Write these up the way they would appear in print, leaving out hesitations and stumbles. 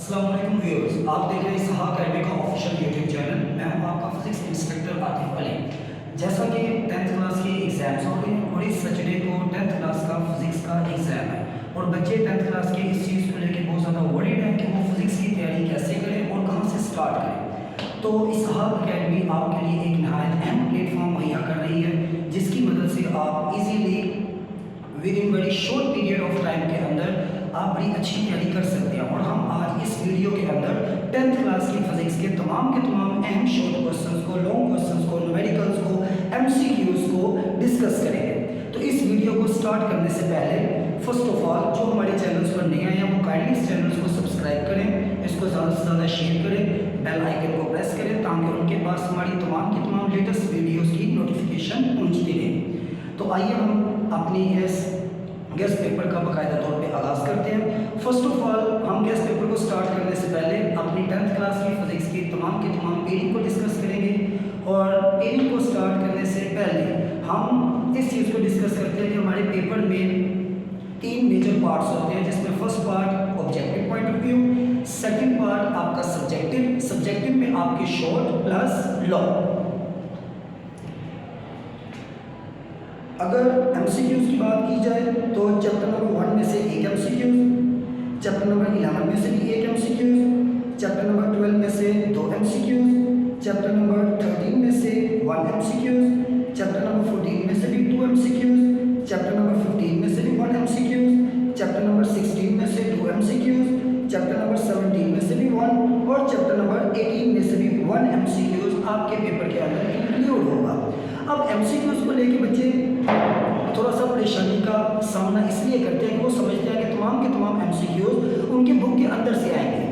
अस्सलाम वालेकुम व्यूअर्स, आप देख रहे हैं सहा अकेडमी का ऑफिशियल यूट्यूब चैनल। मैं हूं आपका फिजिक्स इंस्ट्रक्टर आतिफ अली। जैसा कि 10th क्लास के एग्जाम्स हो गए और इस सैटरडे को 10th क्लास का फिजिक्स का एग्जाम है और बच्चे 10th क्लास के इस चीज़ को लेकर बहुत ज़्यादा वरीड हैं कि वो फिजिक्स की तैयारी कैसे करें और कहाँ से स्टार्ट करें। तो इस सहा अकेडमी आपके लिए एक नहायत अहम प्लेटफॉर्म मुहैया कर रही है, जिसकी मदद से आप easily with in very short period of time के अंदर आप बड़ी अच्छी तैयारी कर सकते हैं। और हम आज इस वीडियो के अंदर 10th क्लास की फिजिक्स के तमाम अहम शॉर्ट क्वेश्चंस को, लॉन्ग क्वेश्चंस को, न्यूमेरिकल्स को, एमसीक्यूज को डिस्कस करेंगे। तो इस वीडियो को स्टार्ट करने से पहले फर्स्ट ऑफ ऑल जो हमारे चैनल्स पर नए आए हैं वो काइंडली इस चैनल्स को सब्सक्राइब करें, इसको ज़्यादा से ज़्यादा शेयर करें, बेल आइकन को प्रेस करें ताकि उनके पास हमारी तमाम लेटेस्ट वीडियोज़ की नोटिफिकेशन पहुँचती रहे। तो आइए हम अपनी इस गेस्ट पेपर का बाकायदा तौर पे आगाज़ करते हैं। फर्स्ट ऑफ ऑल हम गेस्ट पेपर को स्टार्ट करने से पहले अपनी 10th क्लास की फिजिक्स की तमाम पेयरिंग को डिस्कस करेंगे। और पेयरिंग को स्टार्ट करने से पहले हम इस चीज़ को डिस्कस करते हैं कि हमारे पेपर में 3 मेजर पार्ट्स होते हैं, जिसमें first part objective point of view, second part आपका सब्जेक्टिव में आपके शॉर्ट प्लस लॉन्ग। अगर एमसीक्यूज की बात की जाए तो चैप्टर नंबर 1 में से एक एमसीक्यूज, चैप्टर नंबर 11 में से भी एक एमसीक्यूज, चैप्टर नंबर 12 में से 2 एमसीक्यूज, चैप्टर नंबर 13 में से 1 एमसीक्यूज, चैप्टर नंबर 14 में से भी 2 एमसीक्यूज, चैप्टर नंबर 15 में से भी 1 एमसीक्यूज, चैप्टर नंबर 16 में से 2 एमसीक्यूज, चैप्टर नंबर 17 में से भी 1 और चैप्टर नंबर 18 में से भी 1 एमसीक्यूज आपके पेपर के अंदर इंक्लूड होगा। अब एमसीक्यूज को लेके बच्चे थोड़ा सा परेशानी का सामना इसलिए करते हैं कि वो समझते हैं कि तमाम एमसीक्यूज उनके बुक के अंदर से आएंगे,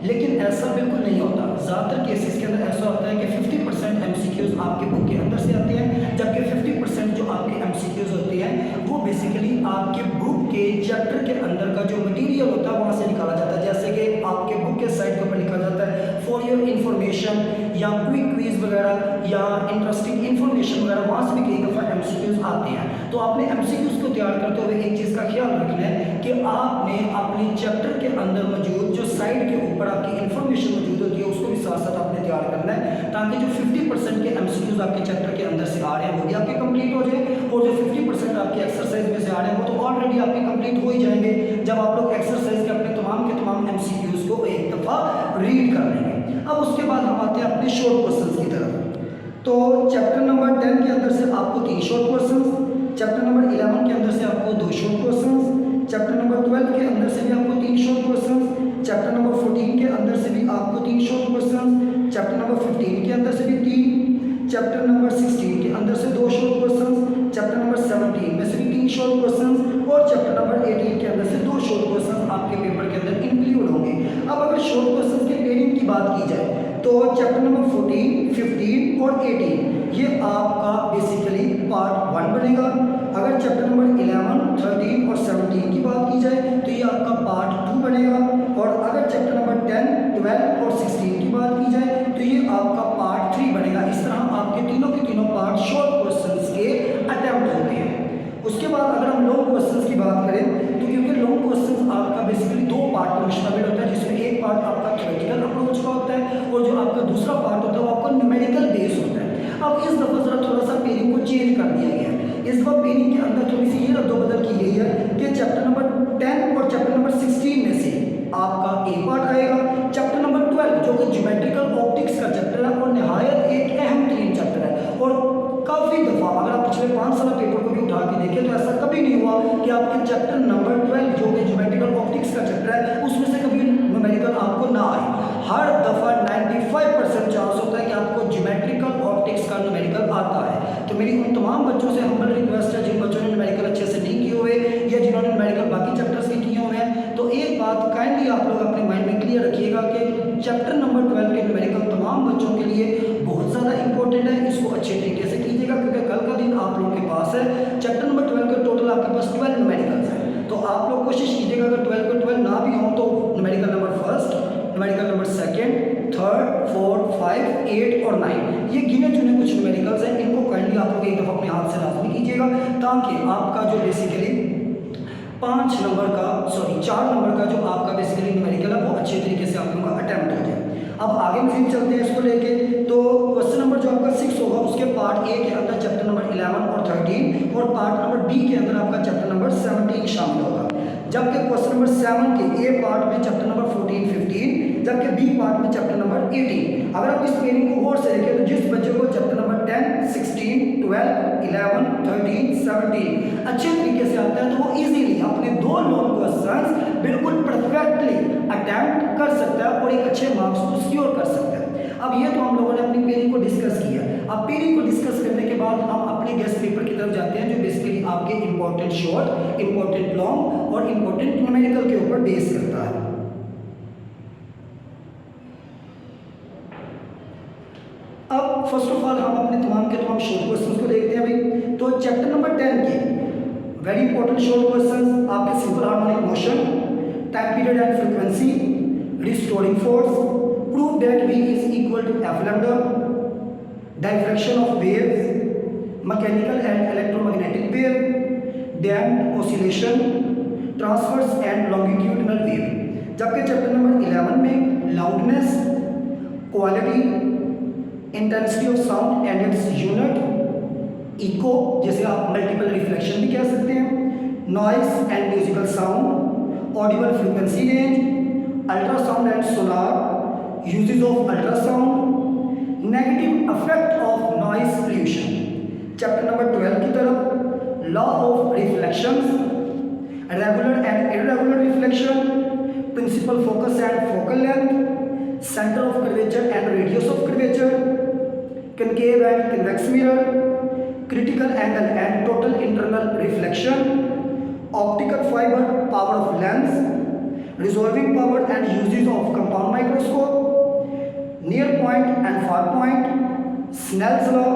लेकिन ऐसा बिल्कुल नहीं होता। ज़्यादातर केसेस के अंदर ऐसा होता है कि 50% एमसीक्यूज आपके बुक के अंदर से आते हैं, जबकि 50% जो आपके एमसीक्यूज होते हैं वो बेसिकली आपके बुक के चैप्टर के अंदर का जो मटेरियल होता है वहाँ से निकाला जाता है। जैसे कि आपके बुक के साइड के ऊपर लिखा जाता है फॉर योर इन्फॉर्मेशन या क्विक क्विज वगैरह या इंटरेस्टिंग इन्फॉर्मेशन वगैरह, वहाँ से भी कई दफ़ा एमसीक्यूज आते हैं। तो आपने एमसीक्यूज को तैयार करते हुए एक चीज़ का ख्याल रखना है कि आपने अपने चैप्टर के अंदर मौजूद जो साइड के ऊपर आपकी इन्फॉर्मेशन मौजूद होती है उसको भी साथ साथ आपने तैयार करना है, ताकि जो 50% के एमसीक्यूज आपके चैप्टर के अंदर से आ रहे हैं वो भी आपके कंप्लीट हो जाए, और जो 50% आपके एक्सरसाइज में से आ रहे हैं वो तो ऑलरेडी आपके कंप्लीट हो ही जाएंगे जब आप लोग एक्सरसाइज के अपने तमाम एमसीक्यूज को एक दफ़ा रीड कर लेंगे। अब उसके बाद हम आते हैं अपने शॉर्ट क्वेश्चंस की तरफ। तो चैप्टर नंबर 10 के अंदर से आपको 3 शॉर्ट क्वेश्चंस, चैप्टर नंबर 11 के अंदर से आपको 2 शॉर्ट क्वेश्चंस, चैप्टर नंबर 12 के अंदर से भी आपको 3 शॉर्ट क्वेश्चंस, चैप्टर नंबर 14 के अंदर से भी आपको 3 शॉर्ट क्वेश्चंस, चैप्टर नंबर 15 के अंदर से भी 3, चैप्टर नंबर 16 के अंदर से 2 शॉर्ट क्वेश्चंस, चैप्टर नंबर 17 में से भी 3 शॉर्ट क्वेश्चंस और चैप्टर नंबर 18 के अंदर से 2 शॉर्ट क्वेश्चंस आपके पेपर के अंदर इंक्लूड होंगे। अब अगर शॉर्ट क्वेश्चंस के पेयरिंग की बात की जाए तो चैप्टर नंबर 14, 15 और 18 ये आपका बेसिकली पार्ट 1 बनेगा। अगर चैप्टर नंबर 11, 13 और 17 की बात की जाए तो ये आपका पार्ट 2 बनेगा। और अगर चैप्टर नंबर 10, 12 और 16 की बात की जाए तो ये आपका पार्ट 3 बनेगा। इस तरह आपके तीनों के तीनों पार्ट शॉर्ट क्वेश्चंस के अटेम्प्ट होते हैं। उसके बाद अगर हम लॉन्ग क्वेश्चंस की बात करें तो क्योंकि लॉन्ग क्वेश्चंस आपका बेसिकली 2 पार्ट पर मुश्तमिल होता है, जिसमें एक पार्ट आपका थ्योरेटिकल अप्रोच का होता है और जो आपका दूसरा पार्ट होता है वो आपका न्यूमेरिकल बेस होता है। अब इस दफ़ा ज़रा थोड़ा सा पेयरिंग को चेंज कर दिया गया है। इस दफ़ा पेयरिंग के अंदर थोड़ी सी ये रद्दोबदल की गई है कि चैप्टर नंबर 10 और चैप्टर नंबर 16 में से आपका एक पार्ट आएगा, चैप्टर नंबर 12 जो कि ज्योमेट्रिकल ऑप्टिक्स का चैप्टर है और नहायत एक अहम तरीन चैप्टर है। और काफ़ी दफ़ा अगर आप पिछले 5 साल पेपर को भी उठा के देखें तो ऐसा कभी नहीं हुआ कि आपके चैप्टर नंबर 12 जो कि ज्योमेट्रिकल ऑप्टिक्स का चैप्टर है उसमें से कभी न्यूमेरिकल आपको ना आए। हर दफ़ा 95% चांस होता है कि आपको ज्योमेट्रिकल ऑप्टिक्स का न्यूमेरिकल आता है। तो मेरी उन तमाम बच्चों से हम्बल रिक्वेस्ट है जिन बच्चों ने न्यूमेरिकल अच्छे से नहीं किए हुए या जिन्होंने न्यूमेरिकल बाकी चैप्टर्स के किए हुए हैं, तो एक बात काइंडली आप लोग अपने माइंड में क्लियर रखिएगा कि चैप्टर नंबर 12 के न्यूमेरिकल तमाम बच्चों के लिए बहुत ज़्यादा इंपॉर्टेंट है। इसको अच्छे तरीके से कीजिएगा क्योंकि कल का दिन आप लोगों के पास है। चैप्टर नंबर 12 के टोटल आपके पास 12 न्यूमेरिकल्स हैं, तो आप लोग कोशिश कीजिएगा अगर 12 के 12 ना भी हों तो न्यूमेरिकल नंबर 1, न्यूमेरिकल नंबर 2, 3, 4, 5, 8 और 9 ये गिने चुने कुछ न्यूमेरिकल्स हैं। इनको काइंडली आप लोग एक दफ़ा अपने हाथ से लाजमी कीजिएगा ताकि आपका जो बेसिकली 4 नंबर का जो आपका बेसिकली न्यूमेरिकल है वो अच्छे तरीके से आप लोगों का अटेम्प्ट हो जाए। अब आगे मजीद चलते हैं इसको लेके। तो क्वेश्चन नंबर जो आपका 6 होगा उसके पार्ट ए के अंदर चैप्टर नंबर 11 और 13 और पार्ट नंबर बी के अंदर आपका चैप्टर नंबर 17 शामिल होगा। जबकि क्वेश्चन नंबर 7 के ए पार्ट में चैप्टर नंबर 14, 15, जबकि बी पार्ट में चैप्टर नंबर 18। अगर आप इस पेयरिंग को गौर से देखें तो जिस बच्चे को चैप्टर नंबर 10, 16, 12, 11, 13, 17 अच्छे तरीके से आता है तो वो इजीली अपने 2 लॉन्ग क्वेश्चंस बिल्कुल परफेक्टली अटेम्प्ट कर सकता है और एक अच्छे मार्क्स को सिक्योर कर सकता है। अब ये तो हम लोगों ने अपनी पेयरिंग को डिस्कस किया। अब पेयरिंग को डिस्कस करने के बाद हम अपने गेस्ट पेपर की तरफ जाते हैं जो बेसिकली आपके इंपॉर्टेंट शॉर्ट, इंपॉर्टेंट लॉन्ग और इंपॉर्टेंट न्यूमेरिकल के ऊपर बेस करता है। अब फर्स्ट ऑफ ऑल हम अपने तमाम के तमाम शॉर्ट क्वेश्चंस को देखते हैं भाई। तो चैप्टर नंबर 10 के वेरी इंपॉर्टेंट शॉर्ट क्वेश्चंस आपके simple harmonic motion, time period and frequency, restoring force, prove that v is equal to f lambda, diffraction of waves, mechanical and electromagnetic wave, damped oscillation, transverse and longitudinal wave। जबकि chapter number 11 में loudness, quality, intensity of sound and its unit, echo जैसे आप multiple reflection भी कह सकते हैं, noise and musical sound, audible frequency range, ultrasound and sonar, uses of ultrasound, negative effect of noise pollution. Chapter number 12 की तरफ law of reflections, regular and irregular reflection, principal focus and focal length, centre of curvature and radius of curvature, concave and convex mirror, critical angle and total internal reflection, optical fiber, power of lens, resolving power and uses of compound microscope, near point and far point, Snell's law,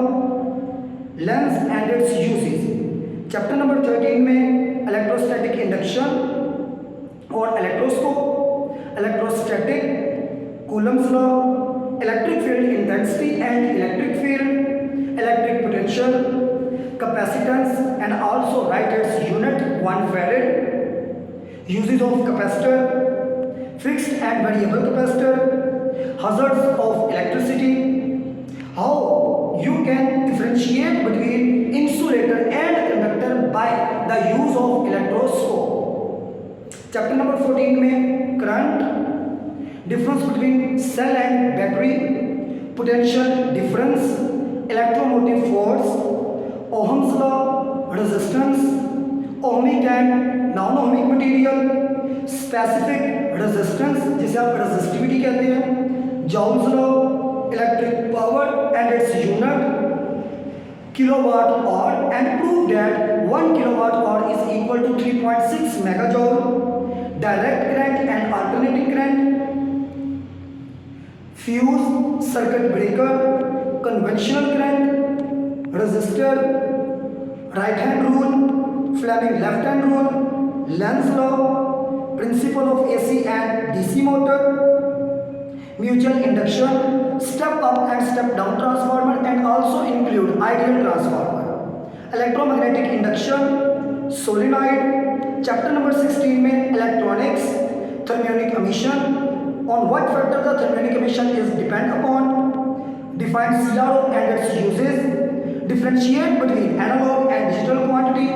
lens and its uses। Chapter number 13 में electrostatic induction और electroscope, electrostatic, Coulomb's law, electric field intensity and electric field, electric potential, capacitance and also write its unit 1 farad, uses of capacitor, fixed and variable capacitor, hazards of electricity, how you can differentiate between insulator and conductor by the use of electroscope। Chapter number 14 में current, difference between cell and battery, potential difference, electromotive force, Ohm's law, resistance, ohmic and non-ohmic material, specific resistance जिसे आप resistivity कहते हैं, Joule's law, electric power and its unit, kilowatt hour, and prove that 1 kilowatt hour is equal to 3.6 megajoule, direct current and alternating current, fuse, circuit breaker, conventional current, resistor, right hand rule, Fleming left hand rule, Lenz law, principle of AC and DC motor, mutual induction, step up and step down transformer and also include ideal transformer, electromagnetic induction, solenoid. Chapter number 16 में electronics, thermionic emission, on what factor the thermionic emission is depend upon, define CRO and its uses, differentiate between analog and digital quantity,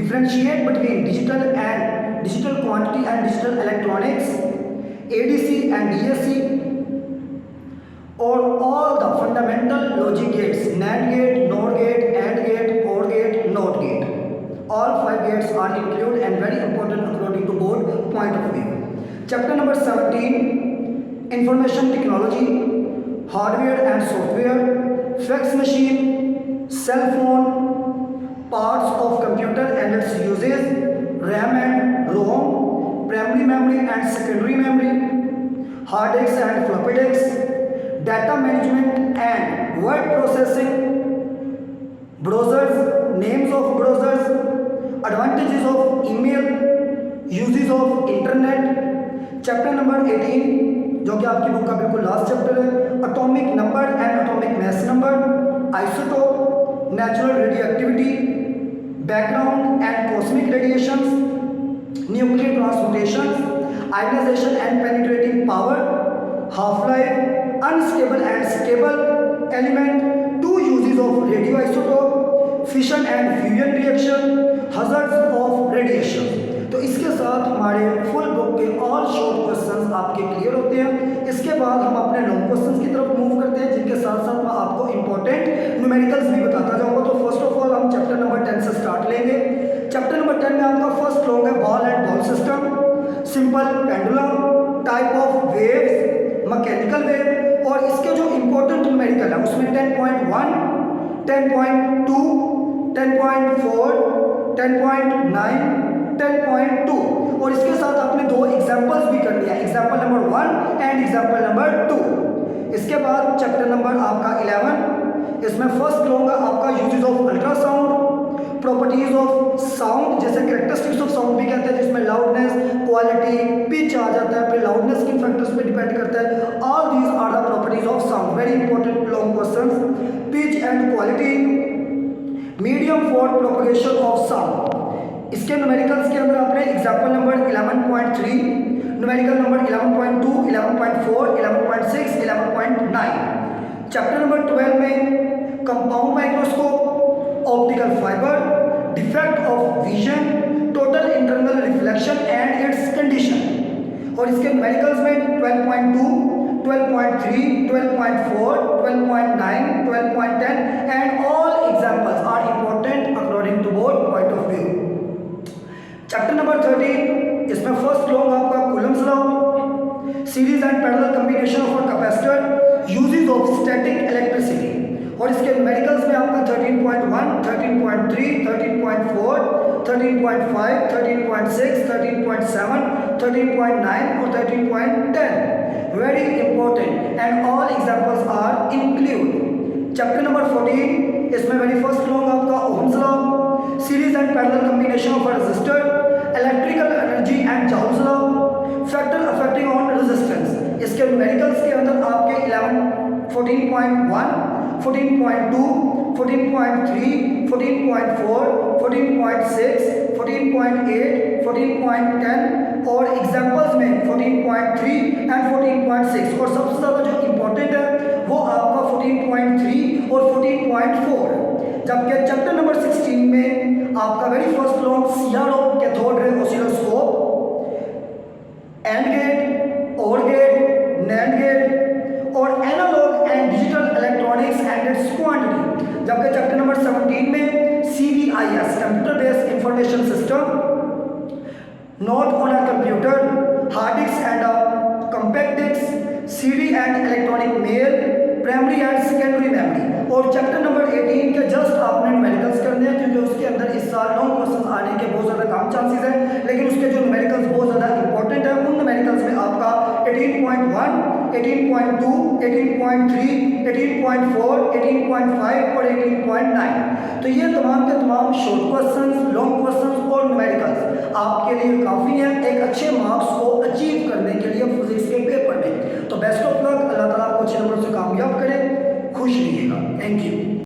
differentiate between digital quantity and digital electronics, ADC and DAC, or all the fundamental logic gates, NAND gate, NOR gate, AND gate, OR gate, NOT gate. All 5 gates are included and very important according to board point of view। Chapter number 17 information technology, hardware and software, fax machine, cell phone, parts of computer and its uses, RAM and ROM, primary memory and secondary memory, hard disk and floppy disk, data management and word processing, browsers, names of browsers, advantages of email, uses of internet. Chapter number 18 जो कि आपकी book का बिल्कुल last chapter है, atomic number and atomic mass number, isotope, natural radioactivity, background and cosmic radiations, nuclear transportation, ionization and penetrating power, half life, unstable and stable element, two uses of radio isotope, fission and fusion reaction, hazards of radiation. तो इसके साथ हमारे full book के all short questions आपके clear होते हैं। इसके बाद हम अपने लॉन्ग क्वेश्चंस की तरफ मूव करते हैं, जिनके साथ साथ मैं आपको इंपॉर्टेंट न्यूमेरिकल्स भी बताता जाऊंगा। तो फर्स्ट ऑफ ऑल हम चैप्टर नंबर 10 से स्टार्ट लेंगे। चैप्टर नंबर 10 में आपका फर्स्ट लॉन्ग है ball and ball system, simple pendulum, type of waves, mechanical wave, और इसके जो इंपॉर्टेंट न्यूमेरिकल है उसमें 10.1, 10.2, 10.4, 10.9, 10.2, और इसके साथ आपने दो एग्जांपल्स भी कर दिया, example number 1 and example number 2। इसके बाद चैप्टर नंबर आपका 11, इसमें फर्स्ट लूंगा आपका uses of ultrasound, properties of sound, जैसे कैरेक्टरिस्टिक्स ऑफ साउंड भी कहते हैं, जिसमें लाउडनेस, क्वालिटी, पिच आ जाता है, फिर लाउडनेस किन फैक्टर्स पे डिपेंड करता है। All these are the properties of sound, very important long questions. Pitch and quality, medium for propagation of sound. इसके न्यूमेरिकल्स के अंदर आपने example number 11.3, numerical number 11.2, 11.4, 11.6, 11.9। Chapter number 12 में compound microscope, optical fibre, defect of vision, total internal reflection and its condition. और इसके numericals में 12.2, 12.3, 12.4, 12.9, 12.10 and all examples are important according to both point of view. Chapter number 13, इसमें first law आपका Coulomb's law, series and parallel combination of a capacitor, uses of static electricity. और इसके numericals में आपका 13.1, 13.3, 13.4, 13.5, 13.6, 13.7, 13.9 और 13.10, very important and all examples are include. Chapter number 14, इसमें very first law आपका Ohm's law, series and parallel combination of a resistor, electrical energy and Joule's law, factor affecting on resistance. इसके numericals के अंदर आपके 14.1, 14.2, 14.3, 14.4, 14.6, 14.8, 14.10 और examples में 14.3 and 14.6, और सबसे ज़्यादा जो इंपॉर्टेंट है वो आपका 14.3 और 14.4। जबकि चैप्टर नंबर 16 में आपका very first law CRO, cathode ray oscilloscope, and gate, or gate, nand gate और analogue and digital electronics and its quantity. जबकि चैप्टर नंबर 17 में CBIS, computer based information system, note on a computer, hard disk and compact disc, CD and electronic mail, primary and secondary memory. और chapter number 18 के just आपने numericals करने हैं, क्योंकि उसके अंदर इस साल लॉन्ग क्वेश्चन आने के बहुत ज़्यादा कम चांसेस हैं, लेकिन उसके जो न्यूमेरिकल्स बहुत ज़्यादा इंपॉर्टेंट है, उन न्यूमेरिकल्स में आपका 18.1, 18.2, 18.3, 18.4, 18.5 और 18.9। तो ये तमाम के तमाम शॉर्ट क्वेश्चंस, लॉन्ग क्वेश्चंस और न्यूमेरिकल्स आपके लिए काफ़ी हैं एक अच्छे मार्क्स को अचीव करने के लिए फिजिक्स के पेपर में। तो बेस्ट ऑफ लक, अल्लाह ताला आपको अच्छे नंबर से कामयाब करे, खुश रहिएगा। Thank you.